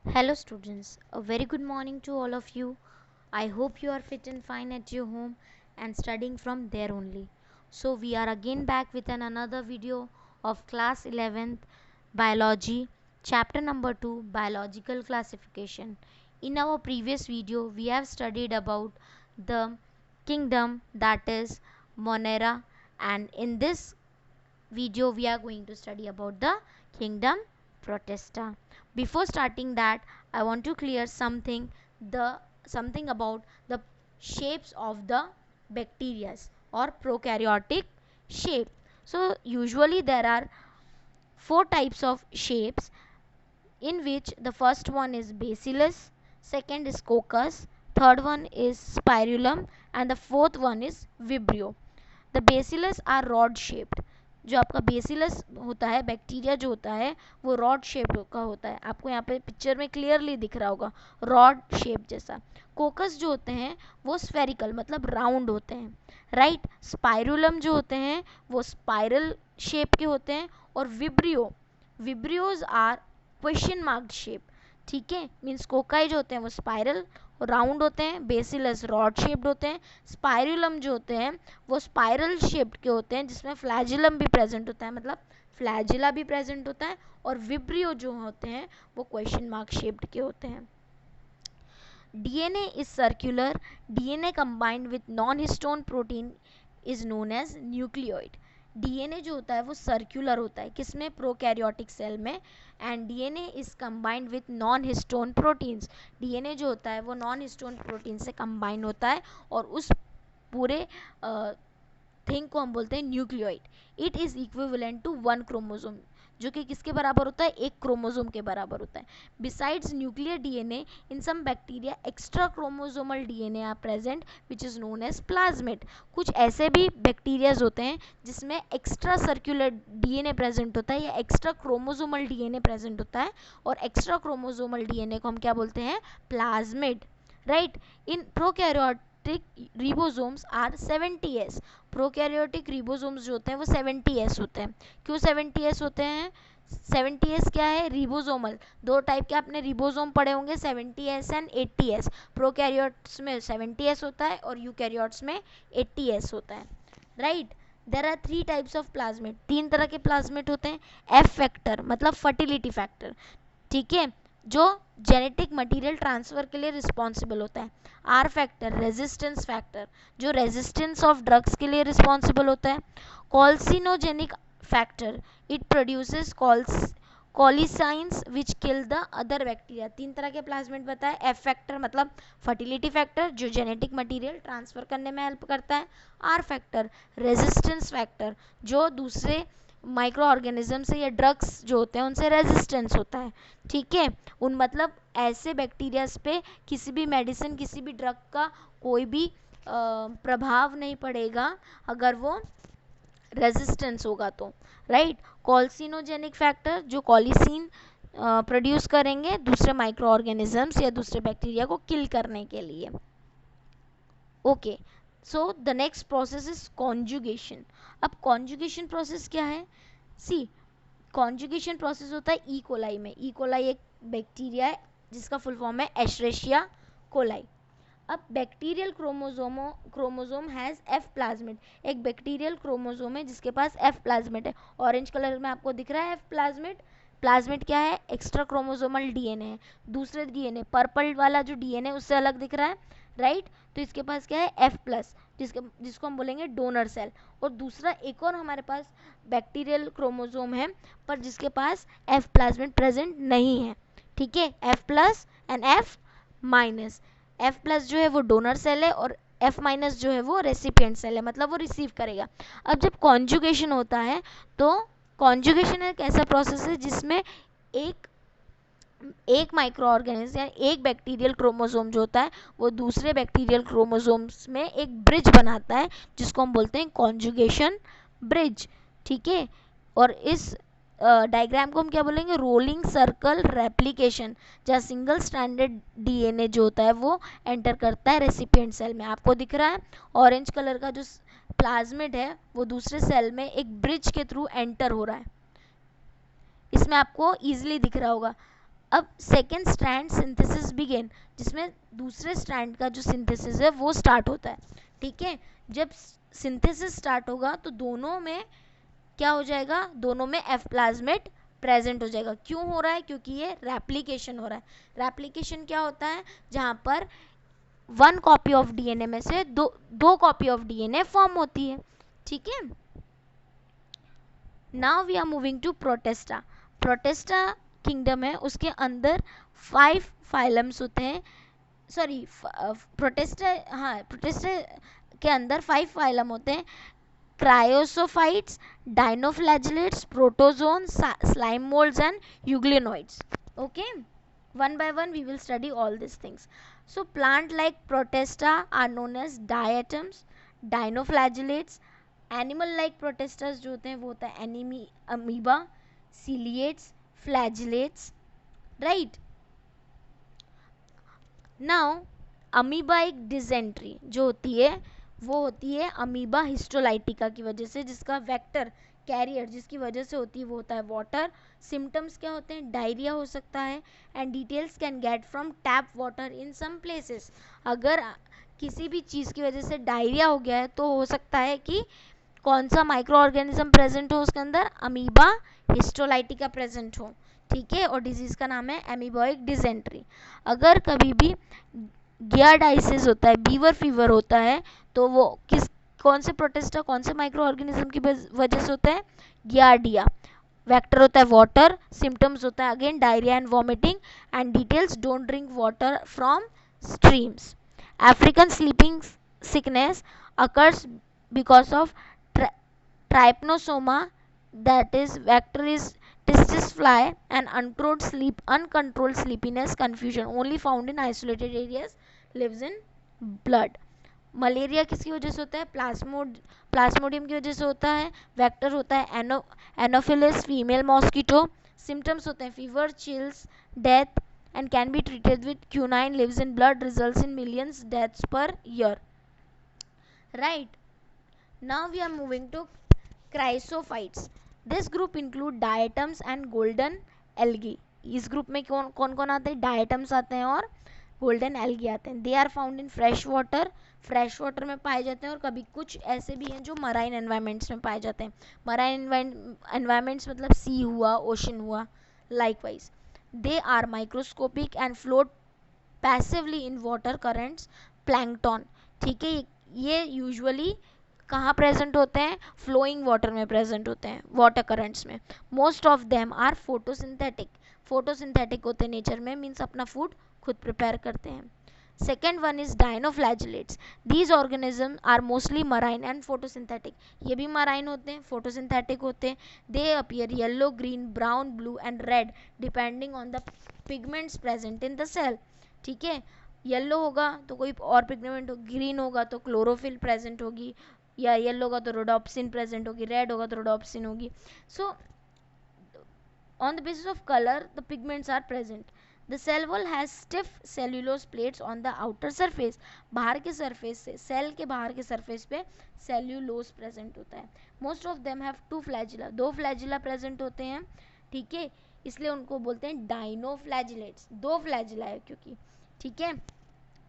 Hello students, a very good morning to all of you. I hope you are fit and fine at your home and studying from there only. So we are again back with another video of class 11th biology, chapter number 2, biological classification. In our previous video we have studied about the kingdom, that is Monera, and in this video we are going to study about the kingdom Protista. Before starting that, I want to clear something about the shapes of the bacteria or prokaryotic shape. So usually there are four types of shapes, in which the first one is bacillus, second is coccus, third one is spirulum, and the fourth one is vibrio. The bacillus are rod shaped. जो आपका bacillus होता है, bacteria जो होता है वो rod shaped का होता है. आपको यहाँ पे पिक्चर में क्लियरली दिख रहा होगा रॉड शेप जैसा. कोकस जो होते हैं वो स्फेरिकल मतलब राउंड होते हैं, राइट. स्पाइरुलम जो होते हैं वो स्पाइरल शेप के होते हैं. और विब्रियोज आर क्वेश्चन मार्क शेप. ठीक है, मीन्स कोकाई जो होते हैं वो स्पाइरल राउंड होते हैं, बेसिलस रॉड शेप्ड होते हैं, स्पाइरुलम जो होते हैं वो स्पाइरल शेप्ड के होते हैं जिसमें फ्लैजिलम भी प्रेजेंट होता है, मतलब फ्लैजिला भी प्रेजेंट होता है. और विब्रियो जो होते हैं वो क्वेश्चन मार्क शेप्ड के होते हैं. DNA is circular. DNA combined with non-histone protein is known as nucleoid. DNA जो होता है वो सर्कुलर होता है, किसमें? प्रोकैरियोटिक सेल में. And DNA is combined with non histone proteins. DNA जो होता है वो नॉन हिस्टोन प्रोटीन से कंबाइन होता है और उस पूरे थिंग को हम बोलते हैं nucleoid. It is equivalent to one chromosome, जो कि किसके बराबर होता है? एक क्रोमोसोम के बराबर होता है. Besides nuclear DNA in some bacteria extra chromosomal DNA are present which is known as plasmid. कुछ ऐसे भी बैक्टीरियाज होते हैं जिसमें एक्स्ट्रा सर्कुलर डीएनए प्रेजेंट होता है या एक्स्ट्रा क्रोमोसोमल डीएनए प्रेजेंट होता है. और एक्स्ट्रा क्रोमोसोमल डीएनए को हम क्या बोलते हैं? Plasmid, right. In prokaryotic ribosomes are 70s. Prokaryotic ribosomes जो होते हैं वो 70s होते हैं. क्यों 70s होते हैं? 70s क्या है? रिबोसोमल. दो टाइप के आपने रिबोसोम पढ़े होंगे, 70s एंड 80s. प्रोकैरियोट्स में 70s होता है और यूकैरियोट्स में 80s होता है, right. There are three types of plasmid. तीन तरह के प्लाज्मिड होते हैं. एफ फैक्टर मतलब फर्टिलिटी फैक्टर, ठीक है, जो जेनेटिक मटेरियल ट्रांसफर के लिए रिस्पॉन्सिबल होता है. आर फैक्टर रेजिस्टेंस फैक्टर, जो रेजिस्टेंस ऑफ ड्रग्स के लिए रिस्पॉन्सिबल होता है. Colicinogenic factor, it produces colicins which kill the other bacteria. तीन तरह के प्लाज्मिड बताए. एफ फैक्टर मतलब फर्टिलिटी फैक्टर जो जेनेटिक मटेरियल ट्रांसफर करने में हेल्प करता है. आर फैक्टर रेजिस्टेंस फैक्टर, जो दूसरे माइक्रो ऑर्गेनिज्म से या ड्रग्स जो होते हैं उनसे रेजिस्टेंस होता है, ठीक है. उन मतलब ऐसे बैक्टीरियाज पे किसी भी मेडिसिन, किसी भी ड्रग का कोई भी प्रभाव नहीं पड़ेगा अगर वो रेजिस्टेंस होगा तो, राइट. कॉल्सिनोजेनिक फैक्टर जो कॉलिसिन प्रोड्यूस करेंगे दूसरे माइक्रो ऑर्गेनिजम्स या दूसरे बैक्टीरिया को किल करने के लिए. Okay, so the next process is conjugation. अब कॉन्जुगेशन प्रोसेस क्या है? सी, कॉन्जुगेशन प्रोसेस होता है ई कोलाई में. ई कोलाई एक बैक्टीरिया है जिसका फुल फॉर्म है एशरेशिया कोलाई. अब bacterial chromosome has F plasmid. एक बैक्टीरियल क्रोमोजोम है जिसके पास एफ प्लाज्मिड है. ऑरेंज कलर में आपको दिख रहा है एफ प्लाज्मिड. प्लाज्मिड क्या है? एक्स्ट्रा क्रोमोजोमल डीएनए है. दूसरे डीएनए पर्पल वाला जो डीएनए उससे अलग दिख रहा है, राइट. तो इसके पास क्या है? एफ प्लस, जिसको हम बोलेंगे डोनर सेल. और दूसरा एक और हमारे पास बैक्टीरियल क्रोमोजोम है पर जिसके पास एफ प्लाज्मिड प्रेजेंट नहीं है, ठीक है. F plus and F minus. F plus जो है वो डोनर सेल है और एफ माइनस जो है वो रेसिपिएंट सेल है, मतलब वो रिसीव करेगा. अब जब कॉन्जुगेशन होता है तो कॉन्जुगेशन एक ऐसा प्रोसेस है जिसमें एक माइक्रो ऑर्गेनिज्म या एक बैक्टीरियल क्रोमोसोम जो होता है वो दूसरे बैक्टीरियल क्रोमोसोम्स में एक ब्रिज बनाता है जिसको हम बोलते हैं कॉन्जुगेशन ब्रिज, ठीक है. और इस डायग्राम को हम क्या बोलेंगे? रोलिंग सर्कल रेप्लिकेशन, जहाँ सिंगल स्ट्रैंडेड डीएनए जो होता है वो एंटर करता है रेसिपिएंट सेल में. आपको दिख रहा है ऑरेंज कलर का जो प्लाज्मिड है वो दूसरे सेल में एक ब्रिज के थ्रू एंटर हो रहा है. इसमें आपको ईजिली दिख रहा होगा अब सेकेंड स्ट्रैंड सिंथेसिस बिगिन, जिसमें दूसरे स्ट्रैंड का जो सिंथेसिस है वो स्टार्ट होता है, ठीक है। जब सिंथेसिस स्टार्ट होगा तो दोनों में क्या हो जाएगा, दोनों में एफ प्लाज्मेट प्रेजेंट हो जाएगा। क्यों हो रहा है, क्योंकि ये रेप्लिकेशन हो रहा है। रेप्लिकेशन क्या होता है, जहाँ पर वन कॉपी ऑफ डीएनए में से दो कॉपी ऑफ डीएनए फॉर्म होती है, ठीक है। Now we are moving to protista. Protista kingdom है, उसके अंदर 5 फाइलम्स होते हैं, सॉरी प्रोटेस्टा, हाँ प्रोटेस्टा के अंदर 5 फाइलम होते हैं, chrysophytes, dinoflagellates, protozoan, slime moulds and euglenoids. Okay, one by one we will study all these things. So plant like protesta are known as diatoms, dinoflagellates. Animal like protestas जो होते हैं वो होता है amoeba, ciliates, flagellates, right. Now amoebic dysentery जो होती है वो होती है अमीबा हिस्टोलाइटिका की वजह से, जिसका वेक्टर कैरियर जिसकी वजह से होती है वो होता है वाटर। सिम्टम्स क्या होते हैं, डायरिया हो सकता है, and details can get from tap water in some places. अगर किसी भी चीज़ की वजह से डायरिया हो गया है तो हो सकता है कि कौन सा माइक्रो ऑर्गेनिज्म प्रेजेंट हो उसके अंदर, अमीबा हिस्टोलाइटिका प्रेजेंट हो, ठीक है। और डिजीज का नाम है एमीबॉइक डिजेंट्री। अगर कभी भी गियार्डाइसिस होता है, बीवर फीवर होता है, तो वो कौन से प्रोटेस्टा कौन से माइक्रो ऑर्गेनिज्म की वजह से होता है, गियार्डिया। वेक्टर होता है वाटर, सिम्टम्स होता है again diarrhoea and vomiting, and details don't drink water from streams. African sleeping sickness occurs because of trypanosoma, that is vector is testis fly, and uncontrolled sleepiness, confusion only found in isolated areas, lives in blood. Malaria किसकी वजह से होता है, Plasmodium की वजह से होता है। वेक्टर होता है एनोफिलिस फीमेल मॉस्किटो। सिम्टम्स होते हैं fever, chills, death, and can be treated with quinine, lives in blood, results in millions deaths per year, right. Now we are moving to chrysophytes. This group include diatoms and golden algae. इस group में कौन कौन कौन आते हैं, diatoms आते हैं और गोल्डन एल्गी आते हैं। They are found in fresh water, fresh water में पाए जाते हैं, और कभी कुछ ऐसे भी हैं जो मराइन एनवायरमेंट्स में पाए जाते हैं। मराइन एनवायरमेंट्स मतलब सी हुआ, ओशन हुआ, likewise. They are microscopic and float passively in water currents, plankton, ठीक है। ये यूजुअली कहाँ प्रेजेंट होते हैं, फ्लोइंग वाटर में प्रेजेंट होते हैं, वाटर करंट्स में। Most of them are photosynthetic होते हैं नेचर में, मीन्स अपना फूड खुद प्रिपेयर करते हैं। Second one is dinoflagellates. These organism are mostly marine and photosynthetic. ये भी मराइन होते हैं, फोटोसिंथेटिक होते हैं। They appear yellow, green, brown, blue and red depending on the pigments present in the cell, ठीक है। येलो होगा तो कोई और पिगमेंट हो, ग्रीन होगा तो क्लोरोफिल प्रेजेंट होगी, या येलो होगा तो रोडोप्सिन प्रेजेंट होगी, रेड होगा तो रोडोप्सिन होगी। So on the basis of colour the pigments are present. The cell wall has stiff cellulose plates on the outer surface. बाहर के सरफेस से, सेल के बाहर के सरफेस पे सेल्यूलोज प्रेजेंट होता है। Most of them have 2 flagella, 2 flagella present होते हैं, ठीक है। इसलिए उनको बोलते हैं डाइनोफ्लैजिलेट्स, 2 फ्लैजिला है क्योंकि, ठीक है।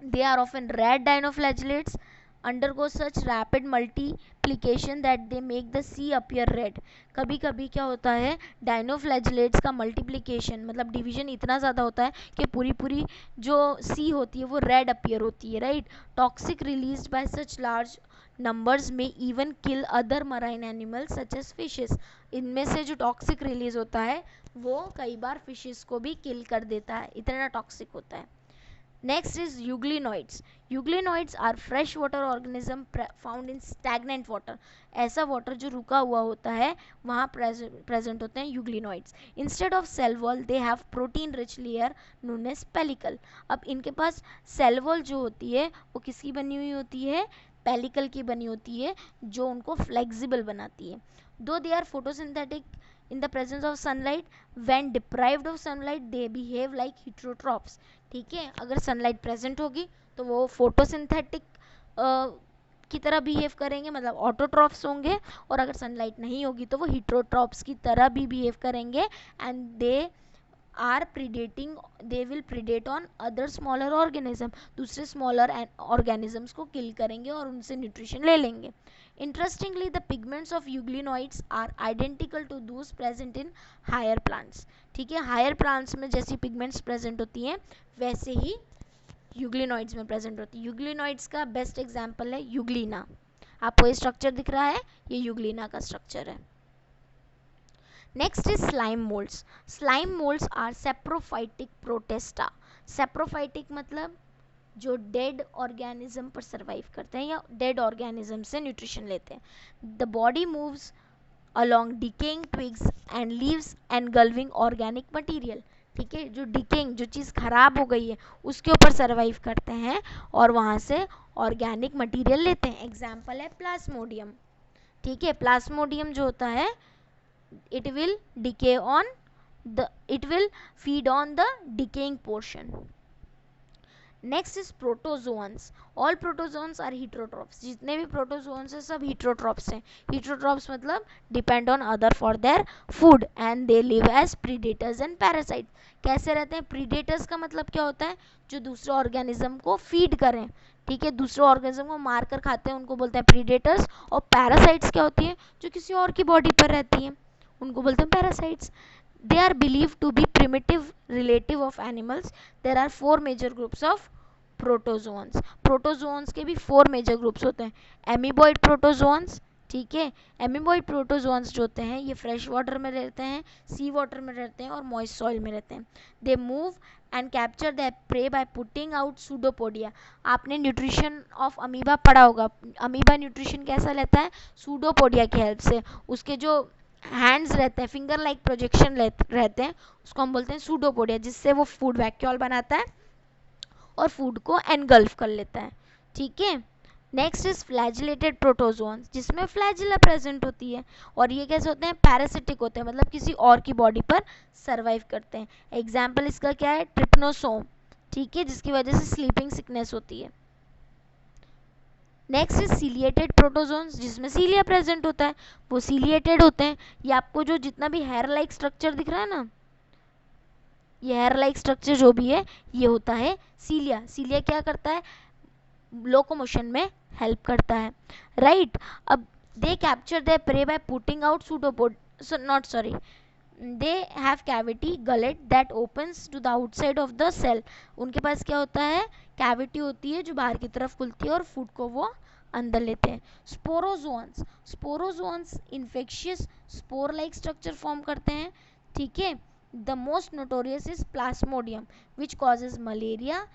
They are often red dinoflagellates undergo such rapid multiplication that they make the sea appear red. कभी कभी क्या होता है, डाइनोफ्लैजिलेट्स का मल्टीप्लिकेशन मतलब डिवीजन इतना ज़्यादा होता है कि पूरी पूरी जो सी होती है वो रेड अपीयर होती है, right. Toxic release by such large numbers में even kill other marine animals such as fishes. इनमें से जो टॉक्सिक रिलीज होता है वो कई बार फिशेस को भी किल कर देता है, इतना टॉक्सिक होता है। Next is euglenoids. Euglenoids are freshwater organism found in stagnant water. ऐसा water जो रुका हुआ होता है वहाँ present होते हैं euglenoids. Instead of cell wall, they have protein rich layer known as pellicle. अब इनके पास cell wall जो होती है वो किसकी बनी हुई होती है, pellicle की बनी होती है, जो उनको flexible बनाती है। Though they are photosynthetic in the presence of sunlight, when deprived of sunlight they behave like heterotrophs, ठीक है। अगर सनलाइट प्रेजेंट होगी तो वो फोटोसिंथेटिक की तरह बिहेव करेंगे, मतलब ऑटोट्रॉफ्स होंगे, और अगर सनलाइट नहीं होगी तो वो हीट्रोट्रॉप्स की तरह भी बिहेव करेंगे, and they are predating, they will predate on other smaller organism, दूसरे स्मॉलर ऑर्गेनिजम्स को किल करेंगे और उनसे न्यूट्रिशन ले लेंगे. Interestingly the pigments of euglenoids are identical to those present in higher plants. ठीक है, हायर प्लांट्स में जैसी पिगमेंट्स प्रेजेंट होती हैं वैसे ही यूग्लिनॉइड्स में प्रेजेंट होती है. यूग्लिनॉइड्स का बेस्ट एग्जांपल है यूग्लिना. आपको ये स्ट्रक्चर दिख रहा है, ये यूग्लिना का स्ट्रक्चर है. Next is slime moulds. Slime moulds are saprophytic protista. Saprophytic मतलब जो डेड ऑर्गेनिज्म पर सर्वाइव करते हैं या डेड ऑर्गेनिज्म से न्यूट्रिशन लेते हैं. The body moves along decaying twigs and leaves engulfing organic material. ठीक है, जो डिकेइंग, जो चीज़ खराब हो गई है उसके ऊपर सर्वाइव करते हैं और वहाँ से ऑर्गेनिक मटेरियल लेते हैं. एग्जाम्पल है प्लाज्मोडियम. ठीक है, प्लाज्मोडियम जो होता है it will decay on it will feed on the decaying portion. Next is protozoans. All protozoans are heterotrophs. जितने भी प्रोटोजोन्स हैं सब हीट्रोट्रॉप्स हैं. हीट्रोट्रॉप्स मतलब depend on other for their food and they live as predators and parasites. कैसे रहते हैं? Predators का मतलब क्या होता है? जो दूसरे ऑर्गेनिज्म को फीड करें. ठीक है, दूसरे ऑर्गेनिज्म को मार कर खाते हैं, उनको बोलते हैं प्रीडेटर्स. और पैरासाइट्स क्या होती है? जो किसी और की बॉडी पर रहती है, उनको बोलते हैं parasites. They are believed to be primitive relative of animals. There are 4 major groups of protozoans. Protozoans के भी 4 major groups होते हैं. Amoeboid protozoans. ठीक है, एमीबॉइड प्रोटोजोन्स जो होते हैं ये फ्रेश वाटर में रहते हैं, सी वाटर में रहते हैं और मॉइस्ट सॉइल में रहते हैं. They move and capture the prey by putting out pseudopodia. आपने न्यूट्रिशन ऑफ अमीबा पढ़ा होगा. अमीबा न्यूट्रिशन कैसा लेता है? सूडोपोडिया की हेल्प से. उसके जो हैंड्स रहते हैं, फिंगर लाइक प्रोजेक्शन रहते हैं, उसको हम बोलते हैं सूडोपोडिया, जिससे वो फूड वैक्यूल बनाता है और फूड को एनगल्फ कर लेता है. ठीक है, नेक्स्ट इज फ्लैजिलेटेड प्रोटोजोन्स, जिसमें फ्लैजिला प्रेजेंट होती है और ये कैसे होते हैं? पैरासिटिक होते हैं, मतलब किसी और की बॉडी पर सर्वाइव करते हैं. एग्जाम्पल इसका क्या है? ट्रिप्नोसोम. ठीक है, जिसकी वजह से स्लीपिंग सिकनेस होती है. नेक्स्ट इज सीलिएटेड प्रोटोजोन्स, जिसमें सीलिया प्रेजेंट होता है, वो सीलिएटेड होते हैं. ये आपको जो जितना भी हेयर लाइक स्ट्रक्चर दिख रहा है ना, ये हेयर लाइक स्ट्रक्चर जो भी है ये होता है सीलिया. सीलिया क्या करता है? लोकोमोशन में हेल्प करता है. राइट. अब they capture the prey by putting out pseudopod not sorry they have cavity gullet that opens to the outside of the cell. उनके पास क्या होता है? कैविटी होती है जो बाहर की तरफ खुलती है और फूड को वो अंदर लेते हैं. Sporozoans. Sporozoans infectious spore like structure form करते हैं. ठीक है, the most notorious is Plasmodium which causes malaria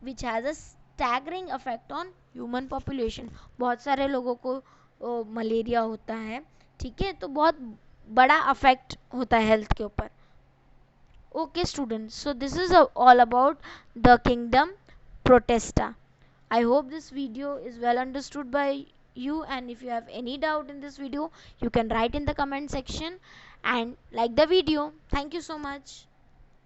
which has a staggering effect on human population. बहुत सारे लोगों को मलेरिया होता है. ठीक है, तो बहुत बड़ा अफेक्ट होता है हेल्थ के ऊपर. Okay students, so this is all about the kingdom Protista. I hope this video is well understood by you, and if you have any doubt in this video you can write in the comment section and like the video. Thank you so much.